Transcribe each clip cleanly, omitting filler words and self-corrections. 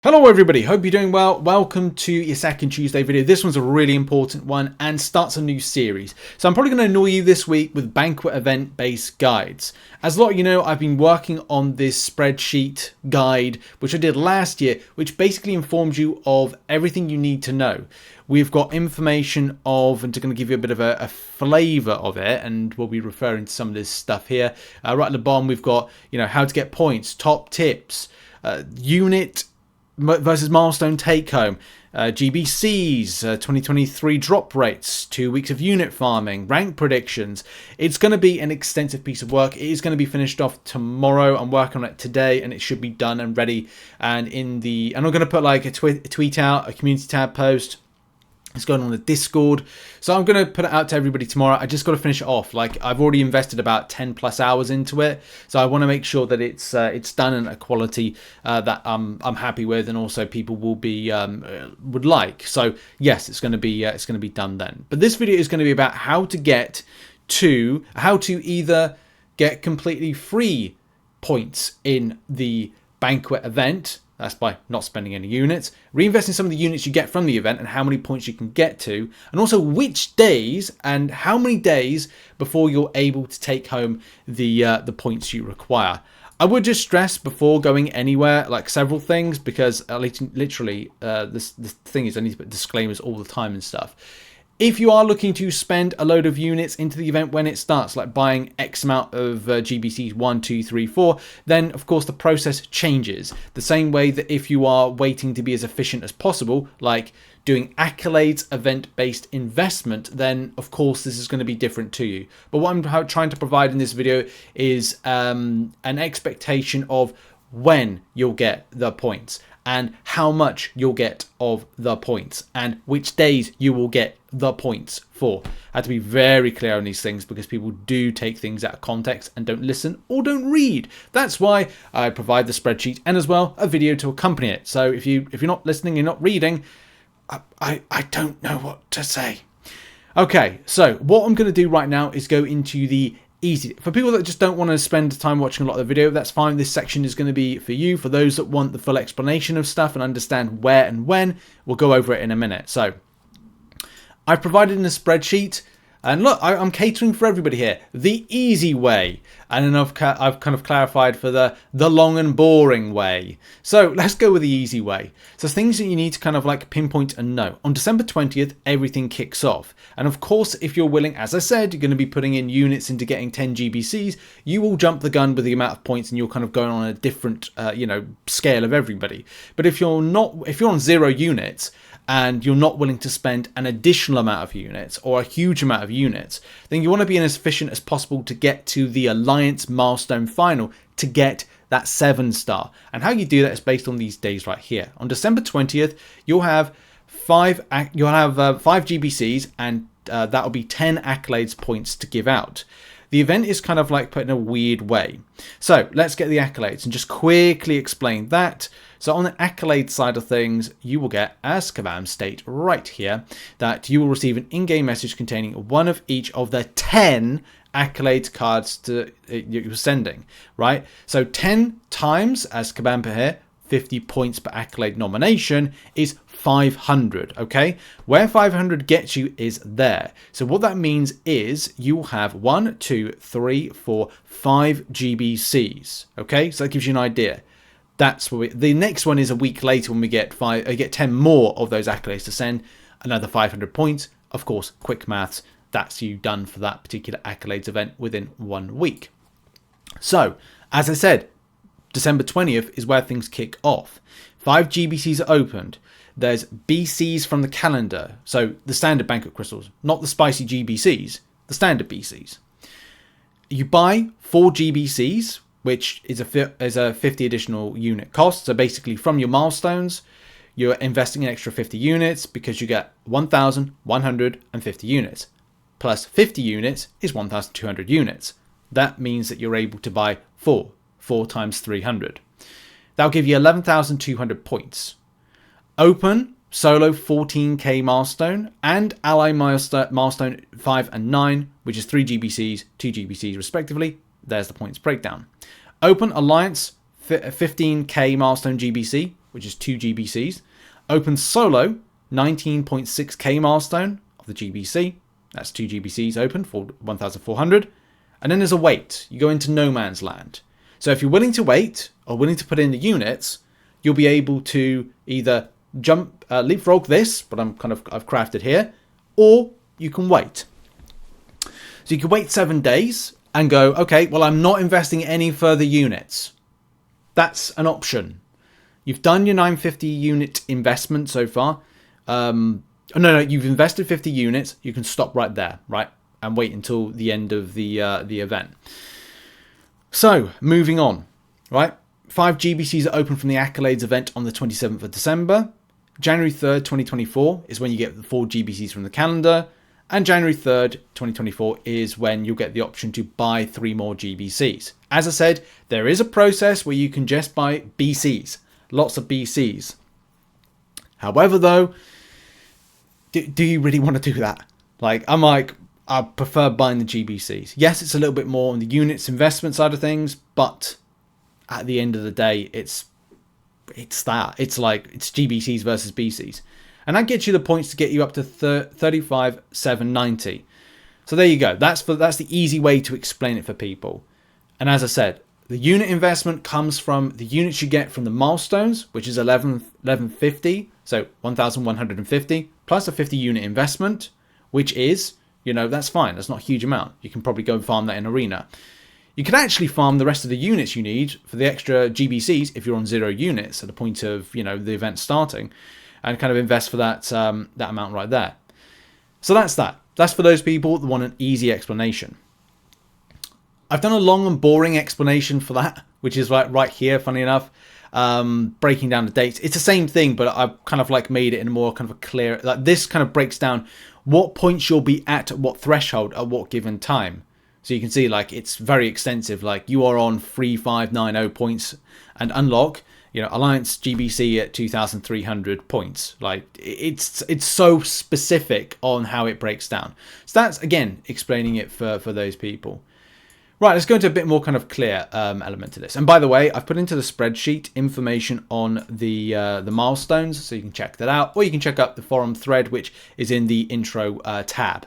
Hello everybody, hope you're doing well. Welcome to your second Tuesday video. This one's a really important one and starts a new series. So I'm probably going to annoy you this week with Banquet Event based guides. As a lot of you know, I've been working on this spreadsheet guide, which I did last year, which basically informs you of everything you need to know. We've got information of, and to kind of give you a bit of a flavour of it, and we'll be referring to some of this stuff here. Right at the bottom, we've got, how to get points, top tips, unit versus milestone take home, GBCs, 2023 drop rates, 2 weeks of unit farming, rank predictions. It's going to be an extensive piece of work. It is going to be finished off tomorrow. I'm working on it today and it should be done and ready. And I'm going to put like a tweet out, a community tab post. It's going on the Discord. So I'm going to put it out to everybody tomorrow. I just got to finish it off. Like, I've already invested about 10 plus hours into it. So I want to make sure that it's done in a quality that I'm happy with, and also people will be would like. So yes, it's going to be done then. But this video is going to be about how to either get completely free points in the Banquet event. That's by not spending any units, reinvesting some of the units you get from the event and how many points you can get to, and also which days and how many days before you're able to take home the points you require. I would just stress before going anywhere, like several things, because literally this thing is I need to put disclaimers all the time and stuff. If you are looking to spend a load of units into the event when it starts, like buying X amount of GBCs 1, 2, 3, 4, then of course the process changes. The same way that if you are waiting to be as efficient as possible, like doing Accolades event-based investment, then of course this is going to be different to you. But what I'm trying to provide in this video is an expectation of when you'll get the points, and how much you'll get of the points, and which days you will get the points for. I have to be very clear on these things because people do take things out of context and don't listen or don't read. That's why I provide the spreadsheet and as well a video to accompany it. So if you're not listening, you're not reading, I don't know what to say. Okay, so what I'm going to do right now is go into the easy. For people that just don't want to spend time watching a lot of the video, that's fine. This section is going to be for you. For those that want the full explanation of stuff and understand where and when, we'll go over it in a minute. So I've provided in a spreadsheet, and look, I'm catering for everybody here. The easy way, and then I've kind of clarified for the long and boring way. So let's go with the easy way. So things that you need to kind of like pinpoint and know. On December 20th, everything kicks off. And of course, if you're willing, as I said, you're going to be putting in units into getting 10 GBCs, you will jump the gun with the amount of points and you're kind of going on a different, scale of everybody. But if you're on 0 units, and you're not willing to spend an additional amount of units or a huge amount of units, then you want to be as efficient as possible to get to the Alliance Milestone Final to get that 7-star. And how you do that is based on these days right here. On December 20th, you'll have 5 GBCs, and that'll be 10 Accolades points to give out. The event is kind of like put in a weird way. So let's get the Accolades and just quickly explain that. So on the Accolade side of things, you will get, as Kabam state right here, that you will receive an in-game message containing one of each of the 10 Accolade cards you're sending, right? So 10 times, as Kabam put here, 50 points per Accolade nomination is 500, okay? Where 500 gets you is there. So what that means is you will have 1, 2, 3, 4, 5 GBCs, okay? So that gives you an idea. That's what the next one is a week later when we get 10 more of those Accolades to send, another 500 points. Of course, quick maths, that's you done for that particular Accolades event within 1 week. So, as I said, December 20th is where things kick off. 5 GBCs are opened. There's BCs from the calendar. So the standard banquet crystals, not the spicy GBCs, the standard BCs. You buy 4 GBCs, which is a 50 additional unit cost. So basically from your milestones, you're investing an extra 50 units because you get 1,150 units. Plus 50 units is 1,200 units. That means that you're able to buy 4 times 300. That'll give you 11,200 points. Open solo 14k milestone and ally milestone 5 and 9, which is 3 GBCs, 2 GBCs respectively. There's the points breakdown. Open alliance 15k milestone GBC, which is 2 GBCs. Open solo, 19.6k milestone of the GBC. That's 2 GBCs open for 1,400. And then there's a wait. You go into no man's land. So if you're willing to wait or willing to put in the units, you'll be able to either leapfrog this, but I've crafted here, or you can wait. So you can wait 7 days and go, okay, well, I'm not investing any further units. That's an option. You've done your 950 unit investment so far. No, you've invested 50 units. You can stop right there, right? And wait until the end of the event. So, moving on, right? 5 GBCs are open from the Accolades event on the 27th of December. January 3rd, 2024 is when you get the 4 GBCs from the calendar. And January 3rd, 2024 is when you'll get the option to buy 3 more GBCs. As I said, there is a process where you can just buy BCs. Lots of BCs. However, though, do you really want to do that? I prefer buying the GBCs. Yes, it's a little bit more on the units investment side of things, but at the end of the day, it's that. It's GBCs versus BCs. And that gets you the points to get you up to 35,790. So there you go. That's the easy way to explain it for people. And as I said, the unit investment comes from the units you get from the milestones, which is 1150, so 1,150, plus a 50 unit investment, which is, that's fine. That's not a huge amount. You can probably go and farm that in Arena. You can actually farm the rest of the units you need for the extra GBCs if you're on 0 units at the point of, the event starting, and kind of invest for that amount right there. So that's that. That's for those people that want an easy explanation. I've done a long and boring explanation for that, which is right here, funny enough, breaking down the dates. It's the same thing, but I've kind of made it in a more kind of a clear, this kind of breaks down what points you'll be at what threshold at what given time. So you can see it's very extensive. You are on 3590 points and unlock, Alliance GBC at 2,300 points. It's so specific on how it breaks down. So that's, again, explaining it for those people. Right, let's go into a bit more kind of clear element to this. And by the way, I've put into the spreadsheet information on the milestones, so you can check that out. Or you can check out the forum thread, which is in the intro tab.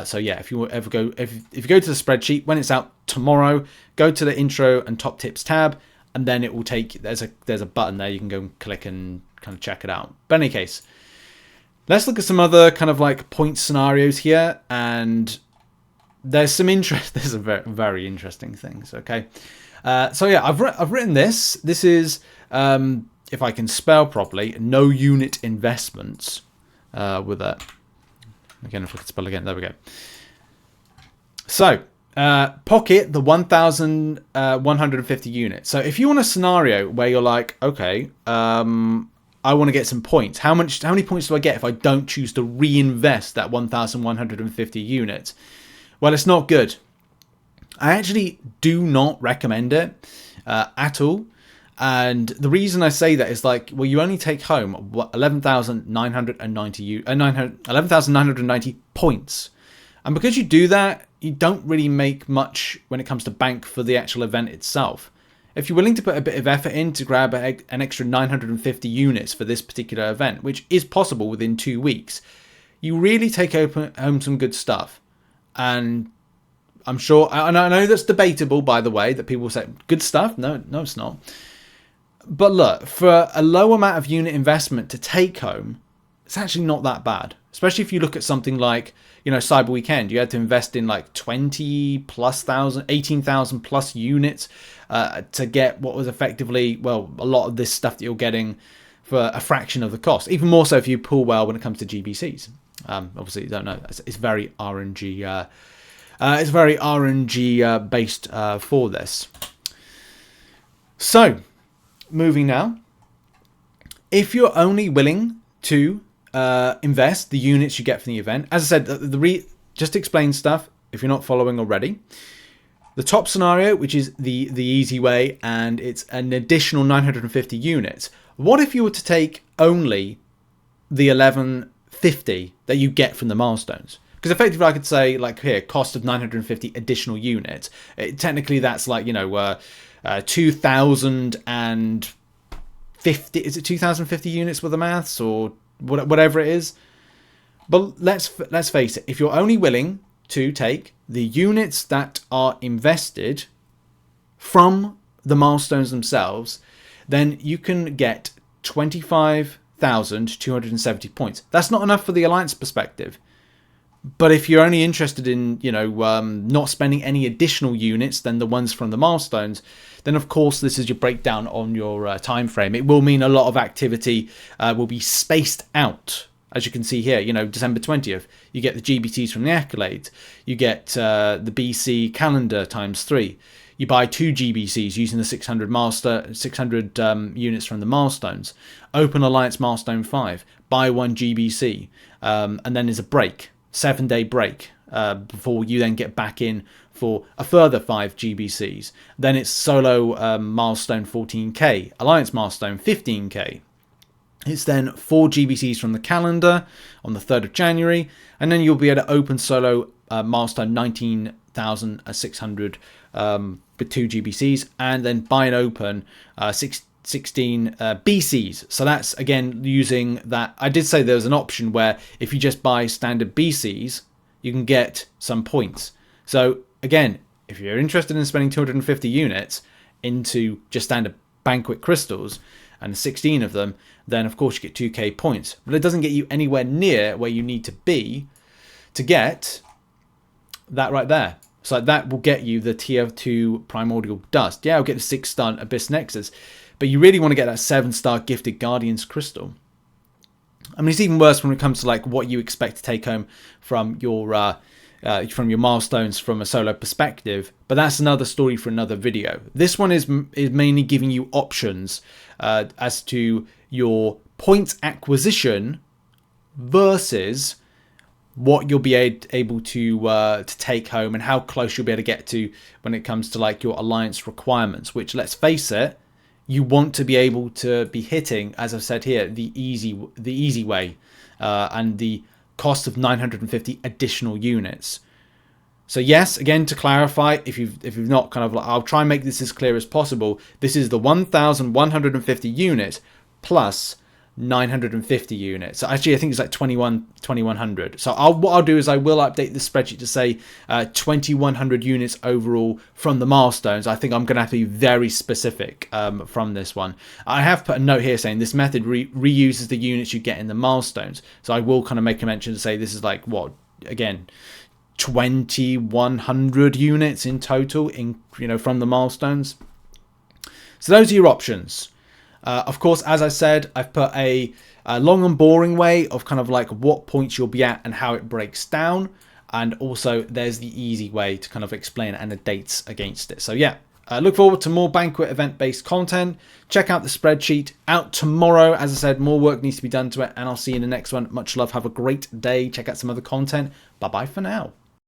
So yeah, if you ever go, if you go to the spreadsheet when it's out tomorrow, go to the intro and top tips tab, and then it will take, there's a button there you can go and click and kind of check it out. But in any case, let's look at some other kind of point scenarios here, and there's some interest. There's a very, very interesting things. Okay, so yeah, I've written this. This is if I can spell properly, no unit investments with that. Again, if I can spell again, there we go. So pocket the 1,150 units. So if you want a scenario where you're like, okay, I want to get some points. How many points do I get if I don't choose to reinvest that 1,150 units? Well, it's not good. I actually do not recommend it at all. And the reason I say that is well, you only take home 11,990 points. And because you do that, you don't really make much when it comes to bank for the actual event itself. If you're willing to put a bit of effort in to grab an extra 950 units for this particular event, which is possible within 2 weeks, you really take home some good stuff. And I'm sure, I know that's debatable, by the way, that people say, good stuff? No, it's not. But look, for a low amount of unit investment to take home, it's actually not that bad. Especially if you look at something like, Cyber Weekend. You had to invest in 18,000 plus units to get what was effectively, well, a lot of this stuff that you're getting for a fraction of the cost. Even more so if you pull well when it comes to GBCs. Obviously, you don't know. It's very RNG. It's very RNG based for this. So, moving now. If you're only willing to invest the units you get from the event, as I said, just to explain stuff if you're not following already. The top scenario, which is the easy way, and it's an additional 950 units. What if you were to take only the 1150 that you get from the milestones? Because effectively I could say, here, cost of 950 additional units. Technically that's 2,000 and 50, is it 2050 units with the maths or whatever it is? But let's face it, if you're only willing to take the units that are invested from the milestones themselves, then you can get 25,270 points. That's not enough for the Alliance perspective. But if you're only interested in, not spending any additional units than the ones from the milestones, then of course this is your breakdown on your time frame. It will mean a lot of activity will be spaced out. As you can see here, December 20th, you get the GBTs from the Accolades. You get the BC calendar ×3. You buy 2 GBCs using the 600 units from the milestones. Open Alliance Milestone 5. Buy 1 GBC. And then there's a break. 7-day break before you then get back in for a further 5 GBCs. Then it's solo milestone 14k, Alliance milestone 15k. It's then 4 GBCs from the calendar on the 3rd of January, and then you'll be able to open solo milestone 19,600 with 2 GBCs, and then buy and open 16 BCs. So that's again using that. I did say there was an option where if you just buy standard BCs, you can get some points. So again, if you're interested in spending 250 units into just standard Banquet crystals and 16 of them, then of course you get 2k points. But it doesn't get you anywhere near where you need to be to get that right there. So that will get you the tier 2 primordial dust. Yeah, I'll get the 6-star Abyss Nexus. But you really want to get that 7-star Gifted Guardians crystal. I mean, it's even worse when it comes to like what you expect to take home from your milestones from a solo perspective. But that's another story for another video. This one is mainly giving you options as to your points acquisition versus what you'll be able to take home and how close you'll be able to get to when it comes to like your alliance requirements. Which, let's face it, you want to be able to be hitting, as I've said here, the easy way, and the cost of 950 additional units. So yes, again, to clarify, if you've not kind of, I'll try and make this as clear as possible. This is the 1,150 units plus 950 units. So actually, I think it's like 2,100. So what I'll do is I will update the spreadsheet to say 2,100 units overall from the milestones. I think I'm going to have to be very specific from this one. I have put a note here saying this method reuses the units you get in the milestones. So I will kind of make a mention to say this is like what, again, 2,100 units in total from the milestones. So those are your options. Of course, as I said, I've put a long and boring way of kind of like what points you'll be at and how it breaks down. And also there's the easy way to kind of explain it and the dates against it. So yeah, look forward to more Banquet event based content. Check out the spreadsheet out tomorrow. As I said, more work needs to be done to it, and I'll see you in the next one. Much love. Have a great day. Check out some other content. Bye bye for now.